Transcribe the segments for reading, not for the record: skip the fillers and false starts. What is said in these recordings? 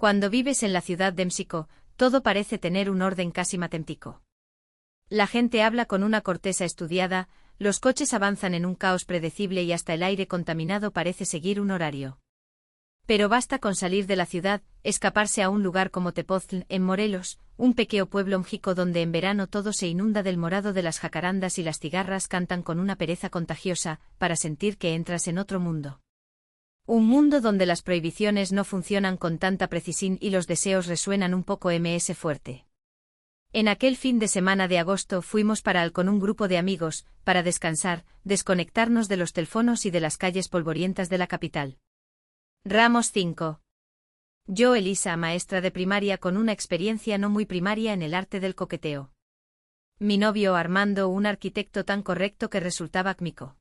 Cuando vives en la ciudad de México, todo parece tener un orden casi matemático. La gente habla con una corteza estudiada, los coches avanzan en un caos predecible y hasta el aire contaminado parece seguir un horario. Pero basta con salir de la ciudad, escaparse a un lugar como Tepoztlán, en Morelos, un pequeño pueblo mágico donde en verano todo se inunda del morado de las jacarandas y las cigarras cantan con una pereza contagiosa, para sentir que entras en otro mundo. Un mundo donde las prohibiciones no funcionan con tanta precisión y los deseos resuenan un poco más fuerte. En aquel fin de semana de agosto fuimos con un grupo de amigos, para descansar, desconectarnos de los teléfonos y de las calles polvorientas de la capital. Ramos 5. Yo, Elisa, maestra de primaria con una experiencia no muy primaria en el arte del coqueteo. Mi novio Armando, un arquitecto tan correcto que resultaba cómico.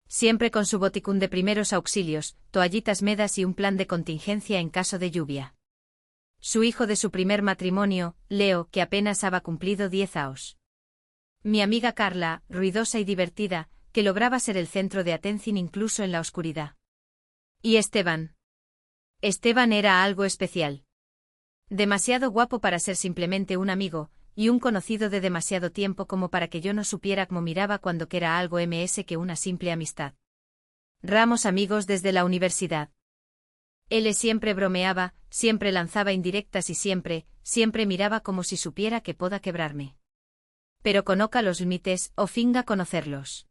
Siempre con su boticún de primeros auxilios, toallitas medas y un plan de contingencia en caso de lluvia. Su hijo de su primer matrimonio, Leo, que apenas había cumplido 10 años. Mi amiga Carla, ruidosa y divertida, que lograba ser el centro de atención incluso en la oscuridad. Y Esteban. Esteban era algo especial. Demasiado guapo para ser simplemente un amigo, y un conocido de demasiado tiempo como para que yo no supiera cómo miraba cuando que era algo más que una simple amistad. Ramos amigos desde la universidad. Él siempre bromeaba, siempre lanzaba indirectas y siempre miraba como si supiera que poda quebrarme. Pero conozca los límites o finga conocerlos.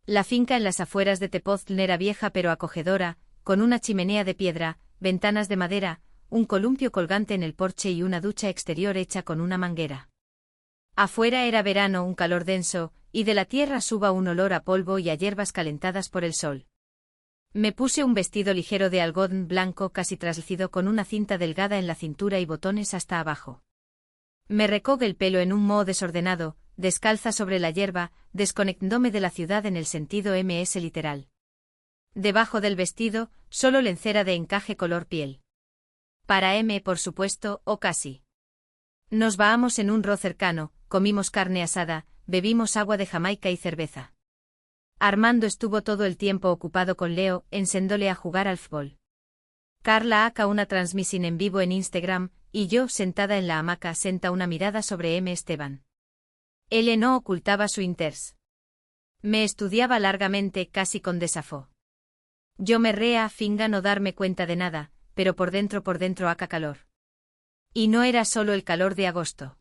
La finca en las afueras de Tepoztlán era vieja pero acogedora, con una chimenea de piedra, ventanas de madera, un columpio colgante en el porche y una ducha exterior hecha con una manguera. Afuera era verano, un calor denso, y de la tierra suba un olor a polvo y a hierbas calentadas por el sol. Me puse un vestido ligero de algodón blanco casi traslúcido con una cinta delgada en la cintura y botones hasta abajo. Me recogué el pelo en un moho desordenado, descalza sobre la hierba, desconectándome de la ciudad en el sentido ms literal. Debajo del vestido, solo lencera de encaje color piel. Para M, por supuesto, o casi. Nos vamos en un ro cercano, comimos carne asada, bebimos agua de Jamaica y cerveza. Armando estuvo todo el tiempo ocupado con Leo, enseñándole a jugar al fútbol. Carla haca una transmisión en vivo en Instagram, y yo, sentada en la hamaca, senta una mirada sobre M. Esteban. Él no ocultaba su interés. Me estudiaba largamente, casi con desafío. Yo me rea finga no darme cuenta de nada, pero por dentro haca calor. Y no era solo el calor de agosto.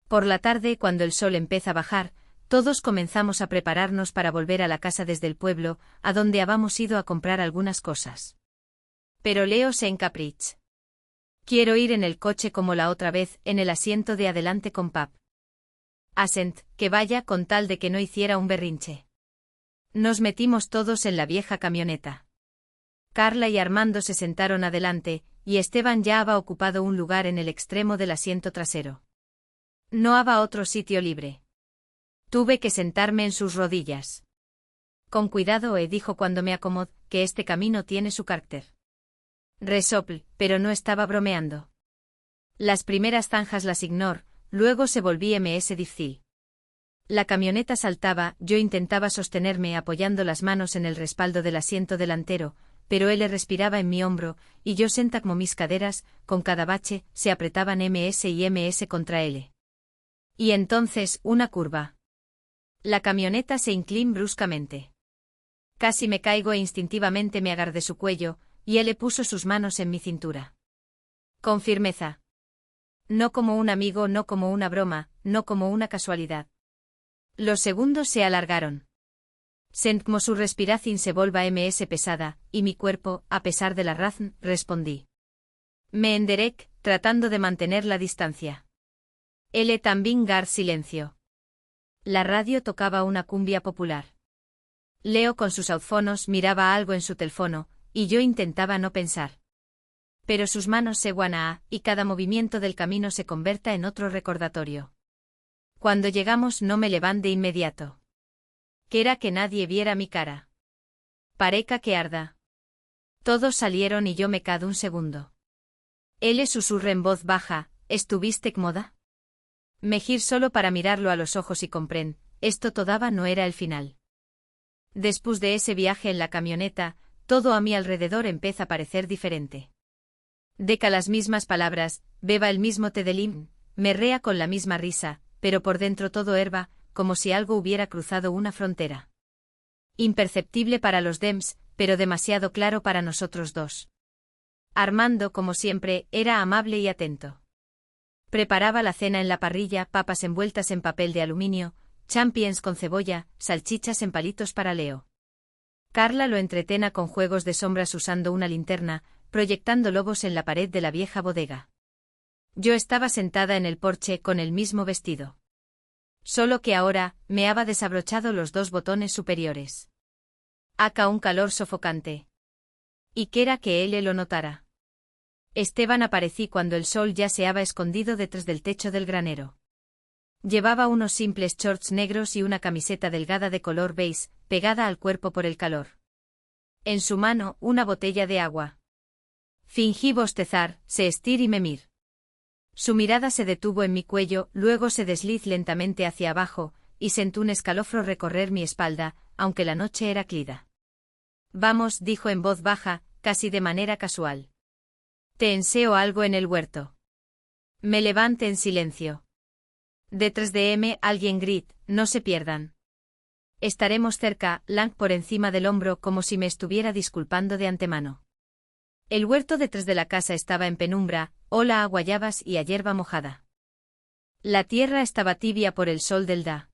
Por la tarde, cuando el sol empieza a bajar, todos comenzamos a prepararnos para volver a la casa desde el pueblo, a donde habíamos ido a comprar algunas cosas. Pero Leo se encapricha. Quiero ir en el coche como la otra vez, en el asiento de adelante con pap. Asent, que vaya con tal de que no hiciera un berrinche. Nos metimos todos en la vieja camioneta. Carla y Armando se sentaron adelante, y Esteban ya había ocupado un lugar en el extremo del asiento trasero. No había otro sitio libre. Tuve que sentarme en sus rodillas. Con cuidado, dijo cuando me acomodó, que este camino tiene su carácter. Resopl, pero no estaba bromeando. Las primeras zanjas las ignor, luego se volví ms difícil. La camioneta saltaba, yo intentaba sostenerme apoyando las manos en el respaldo del asiento delantero, pero él respiraba en mi hombro, y yo senta como mis caderas, con cada bache, se apretaban ms y ms contra él. Y entonces, una curva. La camioneta se inclinó bruscamente. Casi me caigo e instintivamente me agarré de su cuello, y él puso sus manos en mi cintura. Con firmeza. No como un amigo, no como una broma, no como una casualidad. Los segundos se alargaron. Sent como su respiración se volva ms pesada, y mi cuerpo, a pesar de la razón, respondí. Me enderec, tratando de mantener la distancia. Él también gar silencio. La radio tocaba una cumbia popular. Leo con sus audífonos miraba algo en su teléfono, y yo intentaba no pensar. Pero sus manos se guanaa, y cada movimiento del camino se converta en otro recordatorio. Cuando llegamos no me levanté de inmediato. Quera que nadie viera mi cara. Pareca que arda. Todos salieron y yo me quedé un segundo. Él susurra en voz baja, ¿estuviste cómoda? Me gir solo para mirarlo a los ojos y comprend, esto todavía no era el final. Después de ese viaje en la camioneta, todo a mi alrededor empieza a parecer diferente. Deca las mismas palabras, beba el mismo té de lim, me rea con la misma risa, pero por dentro todo herba, como si algo hubiera cruzado una frontera. Imperceptible para los Dems, pero demasiado claro para nosotros dos. Armando, como siempre, era amable y atento. Preparaba la cena en la parrilla, papas envueltas en papel de aluminio, champions con cebolla, salchichas en palitos para Leo. Carla lo entretena con juegos de sombras usando una linterna, proyectando lobos en la pared de la vieja bodega. Yo estaba sentada en el porche con el mismo vestido. Solo que ahora, me había desabrochado los 2 botones superiores. Acá un calor sofocante. Y quiera que él lo notara. Esteban aparecí cuando el sol ya se había escondido detrás del techo del granero. Llevaba unos simples shorts negros y una camiseta delgada de color beige, pegada al cuerpo por el calor. En su mano, una botella de agua. Fingí bostezar, se estir y me mir. Su mirada se detuvo en mi cuello, luego se deslizó lentamente hacia abajo, y sentí un escalofrío recorrer mi espalda, aunque la noche era cálida. Vamos, dijo en voz baja, casi de manera casual. Te enseo algo en el huerto. Me levanté en silencio. Detrás de alguien grit, no se pierdan. Estaremos cerca, Lang por encima del hombro como si me estuviera disculpando de antemano. El huerto detrás de la casa estaba en penumbra, ola a guayabas y a hierba mojada. La tierra estaba tibia por el sol del día.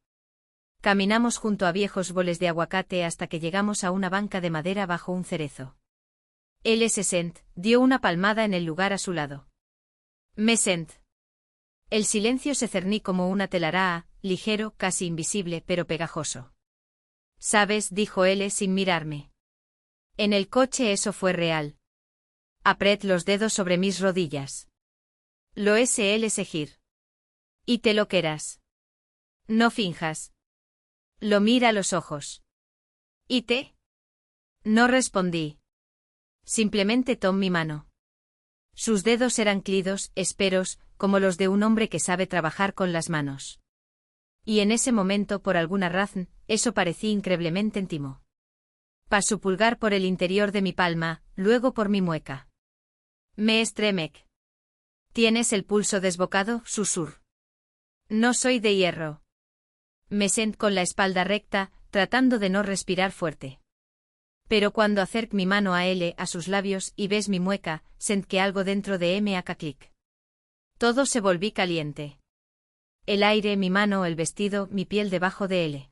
Caminamos junto a viejos boles de aguacate hasta que llegamos a una banca de madera bajo un cerezo. Él se sent, dio una palmada en el lugar a su lado. Me sent. El silencio se cerní como una telaraña, ligero, casi invisible, pero pegajoso. ¿Sabes?, dijo él sin mirarme. En el coche eso fue real. Apret los dedos sobre mis rodillas. Lo es él seguir. Y te lo querás. No finjas. Lo mira a los ojos. ¿Y te? No respondí. Simplemente tomó mi mano. Sus dedos eran clidos, ésperos, como los de un hombre que sabe trabajar con las manos. Y en ese momento, por alguna razón, eso parecía increíblemente íntimo. Pasó su pulgar por el interior de mi palma, luego por mi mueca. Me estremec. ¿Tienes el pulso desbocado?, susur. No soy de hierro. Me sent con la espalda recta, tratando de no respirar fuerte. Pero cuando acerco mi mano a sus labios y ves mi mueca, sent que algo dentro de haga clic. Todo se volví caliente. El aire, mi mano, el vestido, mi piel debajo de él.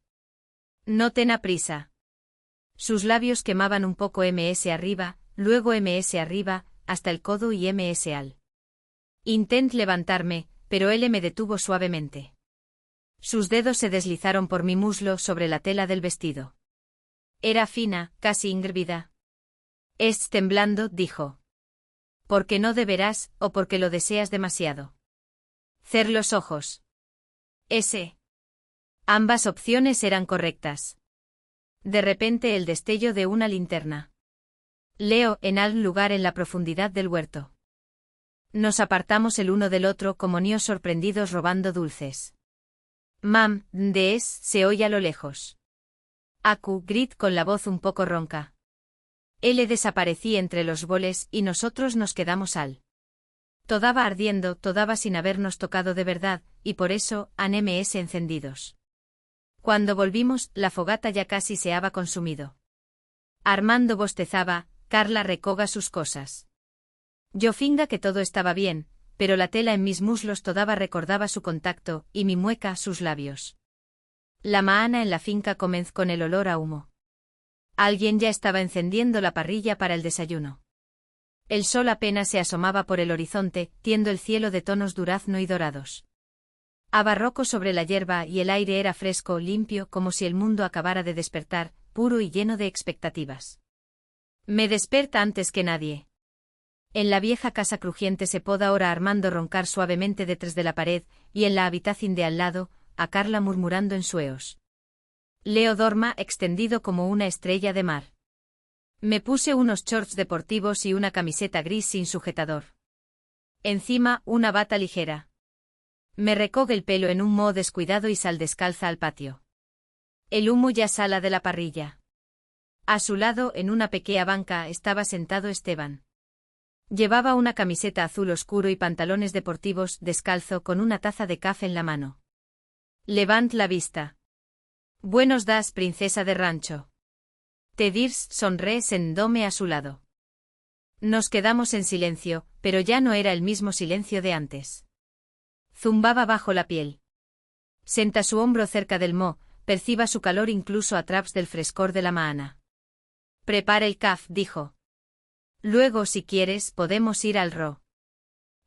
No ten prisa. Sus labios quemaban un poco arriba, luego arriba, hasta el codo y al. Intenté levantarme, pero él me detuvo suavemente. Sus dedos se deslizaron por mi muslo sobre la tela del vestido. Era fina, casi ingrávid. «Estás temblando», dijo. «Porque no deberás, o porque lo deseas demasiado». Cer los ojos. Ambas opciones eran correctas. De repente el destello de una linterna. Leo, en algún lugar en la profundidad del huerto. Nos apartamos el uno del otro como niños sorprendidos robando dulces. «Mam, ¿dónde es?», se oye a lo lejos. Aku, grit con la voz un poco ronca. Él desaparecí entre los boles y nosotros nos quedamos al. Todava ardiendo, todava sin habernos tocado de verdad, y por eso, han ms encendidos. Cuando volvimos, la fogata ya casi se había consumido. Armando bostezaba, Carla recoga sus cosas. Yo finga que todo estaba bien, pero la tela en mis muslos todava recordaba su contacto, y mi mueca sus labios. La maana en la finca comenzó con el olor a humo. Alguien ya estaba encendiendo la parrilla para el desayuno. El sol apenas se asomaba por el horizonte, tiendo el cielo de tonos durazno y dorados. Abarroco sobre la hierba y el aire era fresco, limpio, como si el mundo acabara de despertar, puro y lleno de expectativas. Me desperta antes que nadie. En la vieja casa crujiente se poda ahora Armando roncar suavemente detrás de la pared, y en la habitación de al lado, a Carla murmurando en sueos. Leo dorma extendido como una estrella de mar. Me puse unos shorts deportivos y una camiseta gris sin sujetador. Encima, una bata ligera. Me recoge el pelo en un modo descuidado y sal descalza al patio. El humo ya sala de la parrilla. A su lado, en una pequeña banca, estaba sentado Esteban. Llevaba una camiseta azul oscuro y pantalones deportivos, descalzo, con una taza de café en la mano. Levant la vista. Buenos das, princesa de rancho. Tedirs sonríe sentándome a su lado. Nos quedamos en silencio, pero ya no era el mismo silencio de antes. Zumbaba bajo la piel. Senta su hombro cerca del mo, perciba su calor incluso a través del frescor de la maana. Prepara el caf, dijo. Luego, si quieres, podemos ir al ro.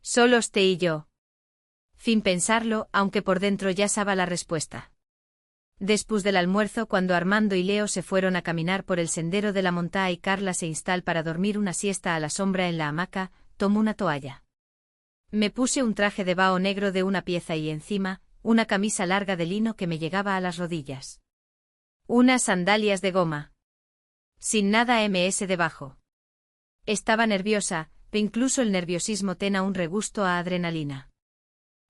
Solos te y yo. Sin pensarlo, aunque por dentro ya sabía la respuesta. Después del almuerzo, cuando Armando y Leo se fueron a caminar por el sendero de la montaña y Carla se instaló para dormir una siesta a la sombra en la hamaca, tomó una toalla. Me puse un traje de vaho negro de una pieza y encima, una camisa larga de lino que me llegaba a las rodillas. Unas sandalias de goma. Sin nada ms debajo. Estaba nerviosa, pero incluso el nerviosismo tenía un regusto a adrenalina.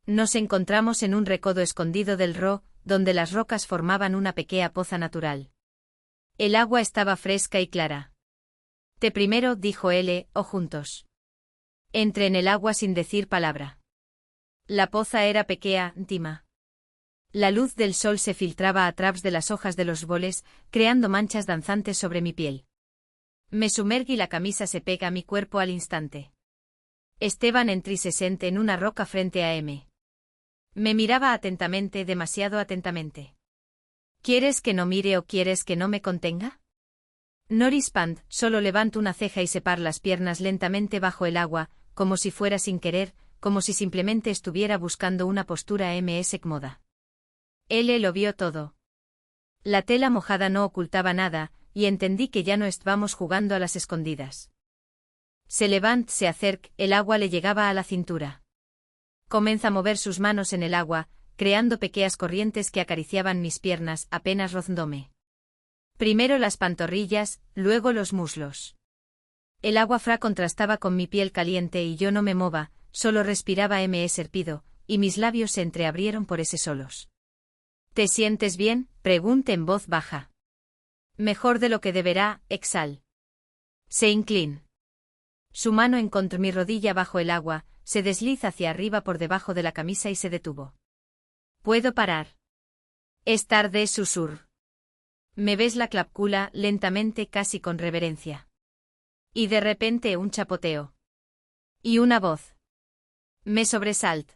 Nos encontramos en un recodo escondido del ro, donde las rocas formaban una pequeña poza natural. El agua estaba fresca y clara. Te primero, dijo él, o juntos. Entré en el agua sin decir palabra. La poza era pequeña, íntima. La luz del sol se filtraba a través de las hojas de los boles, creando manchas danzantes sobre mi piel. Me sumergí y la camisa se pega a mi cuerpo al instante. Esteban entró y se senté en una roca frente a M. Me miraba atentamente, demasiado atentamente. ¿Quieres que no mire o quieres que no me contenga? No respondo, solo levanto una ceja y separo las piernas lentamente bajo el agua, como si fuera sin querer, como si simplemente estuviera buscando una postura ms cómoda. Él lo vio todo. La tela mojada no ocultaba nada, y entendí que ya no estábamos jugando a las escondidas. Se levanta, se acerca, el agua le llegaba a la cintura. Comienza a mover sus manos en el agua, creando pequeñas corrientes que acariciaban mis piernas, apenas rozándome. Primero las pantorrillas, luego los muslos. El agua fría contrastaba con mi piel caliente y yo no me movía, solo respiraba serpido, y mis labios se entreabrieron por ese solos. ¿Te sientes bien?, pregunté en voz baja. Mejor de lo que deberá, exhal. Se inclina. Su mano encontró mi rodilla bajo el agua, se desliza hacia arriba por debajo de la camisa y se detuvo. ¿Puedo parar? Es tarde, susurró. Me ves la clavícula, lentamente, casi con reverencia. Y de repente un chapoteo. Y una voz. Me sobresalt.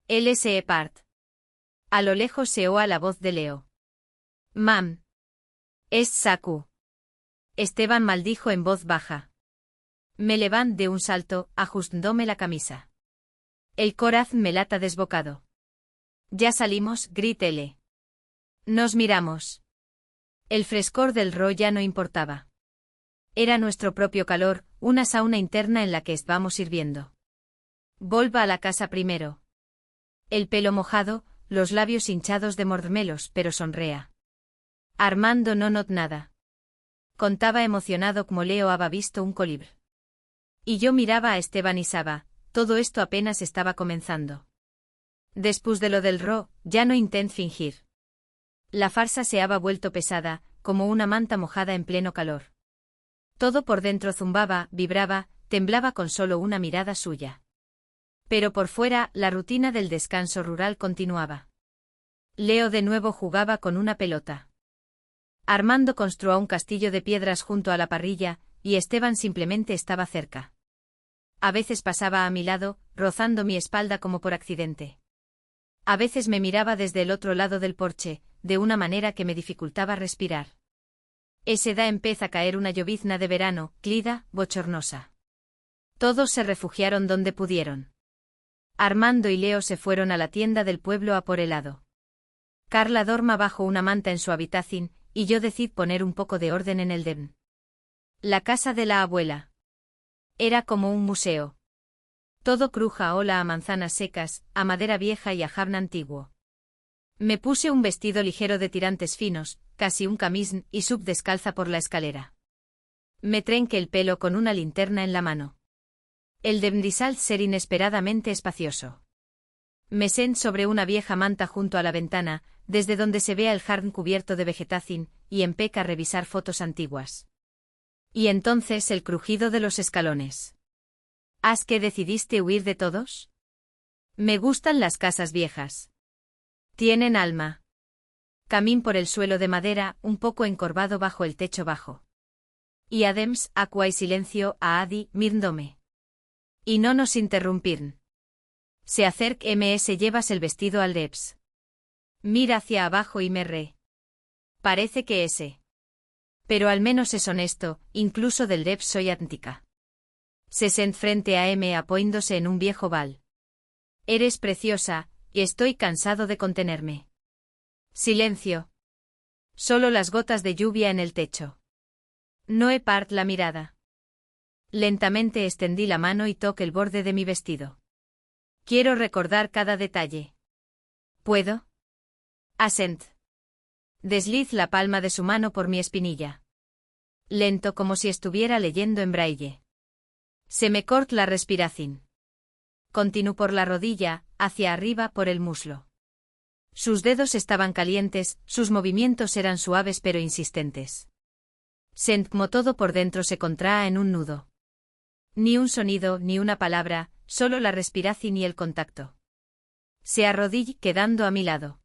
L.S.E. part. A lo lejos se oía la voz de Leo. Mam. Es Saku. Esteban maldijo en voz baja. Me levanté de un salto, ajustándome la camisa. El corazón me lata desbocado. Ya salimos, grítele. Nos miramos. El frescor del ro ya no importaba. Era nuestro propio calor, una sauna interna en la que estábamos hirviendo. Volva a la casa primero. El pelo mojado, los labios hinchados de mormelos, pero sonrea. Armando no notó nada. Contaba emocionado como Leo había visto un colibrí. Y yo miraba a Esteban y Saba, todo esto apenas estaba comenzando. Después de lo del ro, ya no intenté fingir. La farsa se había vuelto pesada, como una manta mojada en pleno calor. Todo por dentro zumbaba, vibraba, temblaba con solo una mirada suya. Pero por fuera, la rutina del descanso rural continuaba. Leo de nuevo jugaba con una pelota. Armando construyó un castillo de piedras junto a la parrilla, y Esteban simplemente estaba cerca. A veces pasaba a mi lado, rozando mi espalda como por accidente. A veces me miraba desde el otro lado del porche, de una manera que me dificultaba respirar. Ese da empezó a caer una llovizna de verano, clida, bochornosa. Todos se refugiaron donde pudieron. Armando y Leo se fueron a la tienda del pueblo a por helado. Carla dorma bajo una manta en su habitación, y yo decidí poner un poco de orden en el den. La casa de la abuela. Era como un museo. Todo cruja ola a manzanas secas, a madera vieja y a jabón antiguo. Me puse un vestido ligero de tirantes finos, casi un camisón, y sub descalza por la escalera. Me trenqué el pelo con una linterna en la mano. El demdisal ser inesperadamente espacioso. Me senté sobre una vieja manta junto a la ventana, desde donde se vea el jardín cubierto de vegetación, y empecé a revisar fotos antiguas. Y entonces el crujido de los escalones. ¿Has que decidiste huir de todos? Me gustan las casas viejas. Tienen alma. Camín por el suelo de madera, un poco encorvado bajo el techo bajo. Y Adams, aqua y silencio, a Adi, mirndome. Y no nos interrumpirn. Se acerc ms llevas el vestido al Debs. Mira hacia abajo y me re. Parece que ese. Pero al menos es honesto, incluso del Debs soy antica. Se sent frente a M apoyándose en un viejo bal. Eres preciosa, y estoy cansado de contenerme. Silencio. Solo las gotas de lluvia en el techo. No he part la mirada. Lentamente extendí la mano y toqué el borde de mi vestido. Quiero recordar cada detalle. ¿Puedo? Asent. Desliz la palma de su mano por mi espinilla. Lento como si estuviera leyendo en braille. Se me cort la respiración. Continuó por la rodilla, hacia arriba por el muslo. Sus dedos estaban calientes, sus movimientos eran suaves pero insistentes. Sent como todo por dentro se contraa en un nudo. Ni un sonido, ni una palabra, solo la respiración y el contacto. Se arrodilla quedando a mi lado.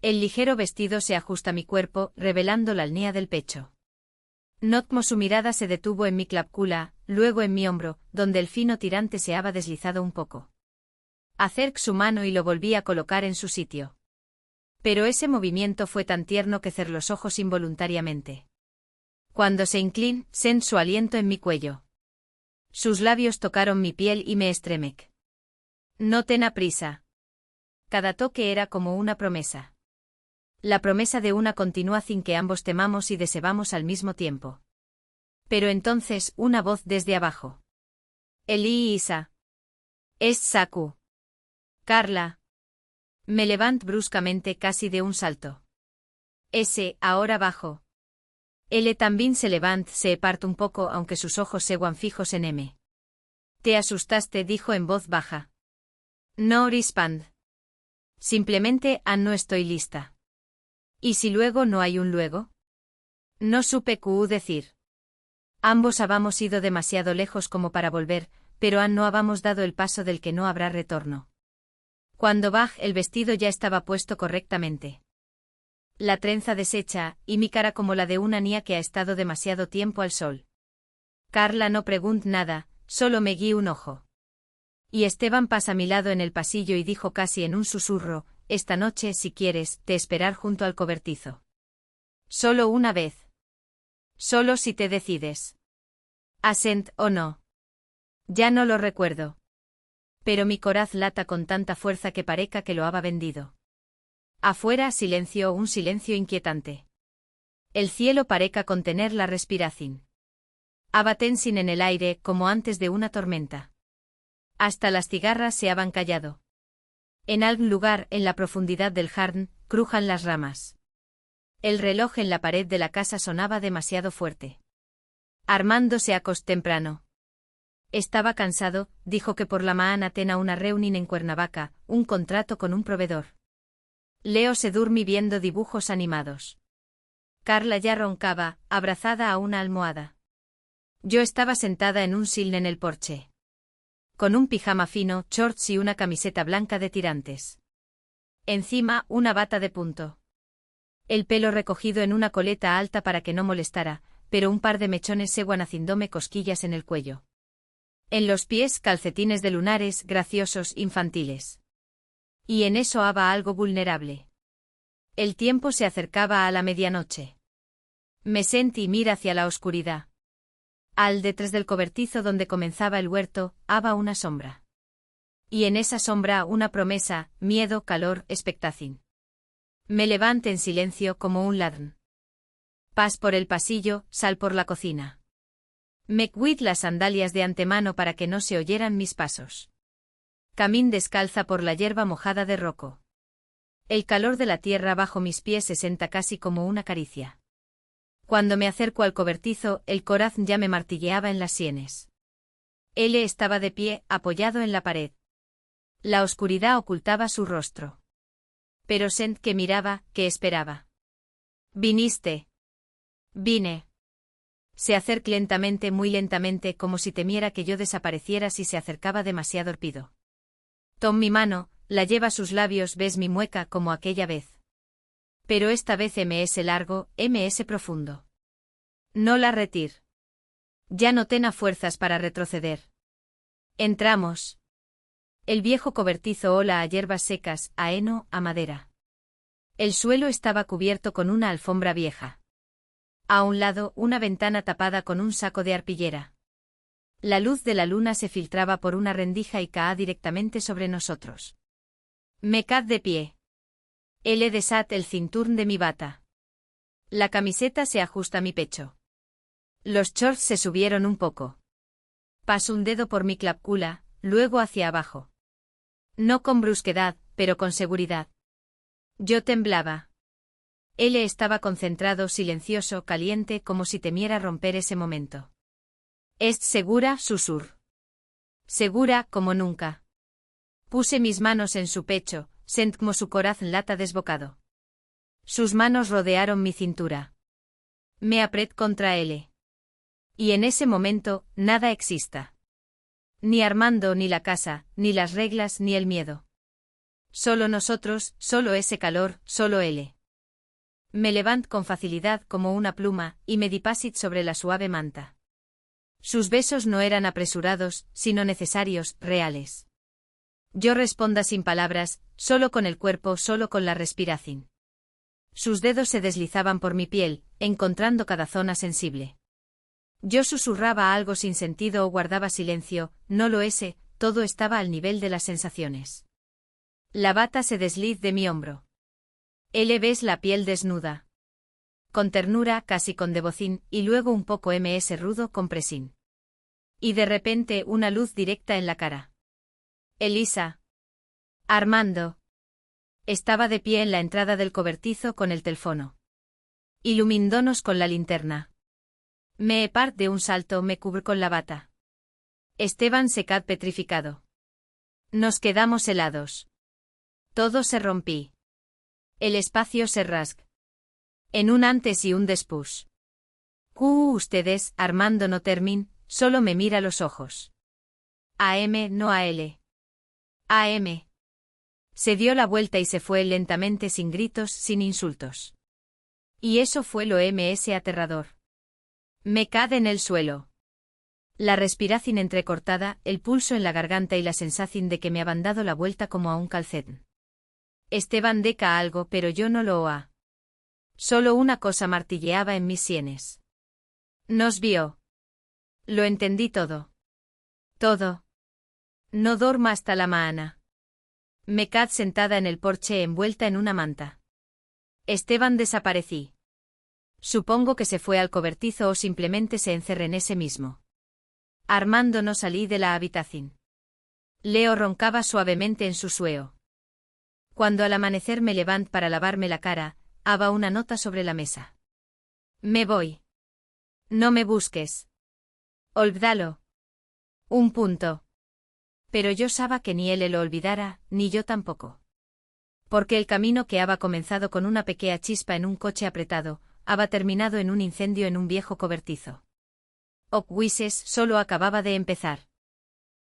El ligero vestido se ajusta a mi cuerpo, revelando la alnea del pecho. Notmo su mirada se detuvo en mi clavícula, luego en mi hombro, donde el fino tirante se había deslizado un poco. Acerc su mano y lo volví a colocar en su sitio. Pero ese movimiento fue tan tierno que cerré los ojos involuntariamente. Cuando se inclinó, sentí su aliento en mi cuello. Sus labios tocaron mi piel y me estremec. No ten prisa. Cada toque era como una promesa. La promesa de una continuación que ambos temamos y deseamos al mismo tiempo. Pero entonces, una voz desde abajo. Eli y Isa. Es Saku. Carla. Me levanto bruscamente casi de un salto. Ese, ahora bajo. Él también se levanta, se parte un poco aunque sus ojos seguan fijos en M. Te asustaste, dijo en voz baja. No respond. Simplemente, no estoy lista. ¿Y si luego no hay un luego? No supe qué decir. Ambos habíamos ido demasiado lejos como para volver, pero no habíamos dado el paso del que no habrá retorno. Cuando baj el vestido ya estaba puesto correctamente. La trenza deshecha, y mi cara como la de una niña que ha estado demasiado tiempo al sol. Carla no preguntó nada, solo me guió un ojo. Y Esteban pasa a mi lado en el pasillo y dijo casi en un susurro, esta noche, si quieres, te esperar junto al cobertizo. Solo una vez. Solo si te decides. Asent o no. Ya no lo recuerdo. Pero mi coraz lata con tanta fuerza que parezca que lo había vendido. Afuera silencio, un silencio inquietante. El cielo parezca contener la respiración. Haba tensión en el aire, como antes de una tormenta. Hasta las cigarras se habían callado. En algún lugar, en la profundidad del jardín, crujan las ramas. El reloj en la pared de la casa sonaba demasiado fuerte. Armando se acostó temprano. Estaba cansado, dijo que por la mañana tenía una reunión en Cuernavaca, un contrato con un proveedor. Leo se durmió viendo dibujos animados. Carla ya roncaba, abrazada a una almohada. Yo estaba sentada en un sillón en el porche. Con un pijama fino, shorts y una camiseta blanca de tirantes. Encima, una bata de punto. El pelo recogido en una coleta alta para que no molestara, pero un par de mechones seguían haciéndome cosquillas en el cuello. En los pies, calcetines de lunares, graciosos, infantiles. Y en eso había algo vulnerable. El tiempo se acercaba a la medianoche. Me sentí y miré hacia la oscuridad. Al detrás del cobertizo donde comenzaba el huerto, había una sombra. Y en esa sombra una promesa, miedo, calor, expectación. Me levanté en silencio como un ladrón. Pas por el pasillo, sal por la cocina. Me cuid las sandalias de antemano para que no se oyeran mis pasos. Camín descalza por la hierba mojada de roco. El calor de la tierra bajo mis pies se sienta casi como una caricia. Cuando me acerco al cobertizo, el corazón ya me martilleaba en las sienes. Él estaba de pie, apoyado en la pared. La oscuridad ocultaba su rostro. Pero sent que miraba, que esperaba. Viniste. Vine. Se acerca lentamente, muy lentamente, como si temiera que yo desapareciera si se acercaba demasiado rápido. Tom mi mano, la lleva a sus labios, ves mi mueca como aquella vez. Pero esta vez ms largo, ms profundo. No la retir. Ya no tenga fuerzas para retroceder. Entramos. El viejo cobertizo ola a hierbas secas, a heno, a madera. El suelo estaba cubierto con una alfombra vieja. A un lado, una ventana tapada con un saco de arpillera. La luz de la luna se filtraba por una rendija y caía directamente sobre nosotros. Me quedé de pie. He desat el cinturón de mi bata. La camiseta se ajusta a mi pecho. Los shorts se subieron un poco. Paso un dedo por mi clavícula, luego hacia abajo. No con brusquedad, pero con seguridad. Yo temblaba. Él estaba concentrado, silencioso, caliente, como si temiera romper ese momento. ¿Es segura? Susurró. Segura como nunca. Puse mis manos en su pecho, sent como su corazón lata desbocado. Sus manos rodearon mi cintura. Me apreté contra él. Y en ese momento, nada exista. Ni Armando, ni la casa, ni las reglas, ni el miedo. Solo nosotros, solo ese calor, solo él. Me levanté con facilidad como una pluma, y me dipasit sobre la suave manta. Sus besos no eran apresurados, sino necesarios, reales. Yo responda sin palabras, solo con el cuerpo, solo con la respiración. Sus dedos se deslizaban por mi piel, encontrando cada zona sensible. Yo susurraba algo sin sentido o guardaba silencio, no lo ese, todo estaba al nivel de las sensaciones. La bata se deslizó de mi hombro. Él ves la piel desnuda. Con ternura, casi con devoción, y luego un poco ms rudo con presín. Y de repente una luz directa en la cara. Elisa. Armando. Estaba de pie en la entrada del cobertizo con el teléfono. Iluminándonos con la linterna. Me aparté de un salto, me cubrí con la bata. Esteban se quedó petrificado. Nos quedamos helados. Todo se rompí. El espacio se rasgó. En un antes y un después. Ustedes, Armando no termin, solo me mira los ojos. A M, no a L. A M. Se dio la vuelta y se fue lentamente, sin gritos, sin insultos. Y eso fue lo ms aterrador. Me quedé en el suelo. La respiración entrecortada, el pulso en la garganta y la sensación de que me habían dado la vuelta como a un calcetón. Esteban deca algo, pero yo no lo oía. Solo una cosa martilleaba en mis sienes. Nos vio. Lo entendí todo. Todo. No dorma hasta la mañana. Me quedé sentada en el porche envuelta en una manta. Esteban desaparecí. Supongo que se fue al cobertizo o simplemente se encerró en ese mismo. Armando no salí de la habitación. Leo roncaba suavemente en su sueo. Cuando al amanecer me levanté para lavarme la cara, había una nota sobre la mesa. Me voy. No me busques. Olvídalo. Un punto. Pero yo sabía que ni él lo olvidara, ni yo tampoco. Porque el camino que había comenzado con una pequeña chispa en un coche apretado, había terminado en un incendio en un viejo cobertizo. Ockwises solo acababa de empezar.